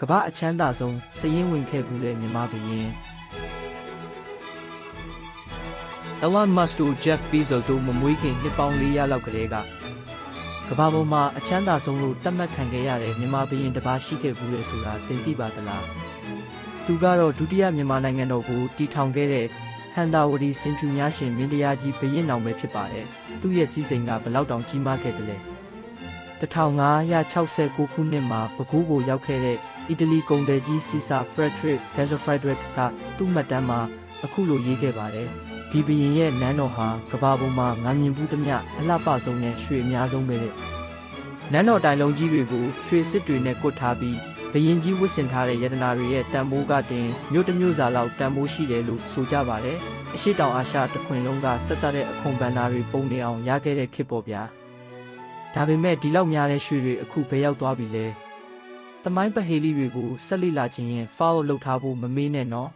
ကမ္ဘာအချမ်းသာဆုံးစည်ရင်းဝင်ခဲ့မှုတဲ့မြန်မာဘုရင် Elon Musk တို့ Jeff Bezos တို့မမွေးခင်နှစ်ပေါင်း400လောက်ကတည်းကကမ္ဘာပေါ်မှာအချမ်းသာဆုံးလို့သတ်မှတ်ခံခဲ့ရတဲ့မြန်မာဘုရင်တစ်ပါးရှိခဲ့ဘူးလေဆိုတာသင်သိပါသလားသူကတော့ဒုတိယမြန်မာနိုင်ငံတော်ကိုတည်ထောင်ခဲ့တဲ့ဟန္တာဝတီစင်ဖြူများရှင်မင်းတရားကြီးဘုရင်တော်ပဲဖြစ်ပါတယ်သူ့ရဲ့စီးစိမ်ကဘလောက်တောင်ကြီးမားခဲ့တယ်လဲ1569ခုနှစ်မှာပဲခူးကိုရောက်ခဲ့တဲ့အီတလီကုန်သည်ကြီးစီဆာဖရက်ဒရစ်ဒက်ဇာဖရက်ဒရစ်ကသူ့မှတ်တမ်းမှာအခုလိုရေးခဲ့ပါတယ်ဒီဘုရင်ရဲ့နန်းတော်ဟာကမ္ဘာပေါ်မှာငါမြင်ဘူးသမျှအလှပဆုံးနဲ့ရွှေအများဆုံးပဲတဲ့နန်းတော်တိုင်လုံးကြီးတွေကိုရွှေစစ်တွေနဲ့ကွတ်ထားပြီးဘုရင်ကြီးဝတ်ဆင်ထားတဲ့ယတနာတွေရဲ့တန်ဖိုးကတင်မြို့တစ်မြို့စာလောက်တန်ဖိုးရှိတယ်လို့ဆိုကြပါတယ်အရှိတောင်အာရှတစ်ခွင်လုံးကဆက်သက်တဲ့အခွန်ဘဏ္ဍာတွေပုံနေအောင်ရခဲ့တဲ့ခေတ်ပေါ်ဗျာဒါပေမဲ့ဒီလောက်များတဲ့ရွှေတွေအခုဘယ်ရောက်သွားပြီလဲသမိုင်းပဟေလိတွေကိုဆက်လက်လာခြင်းရင် follow လုပ်ထားဖို့မမေ့နဲ့နော်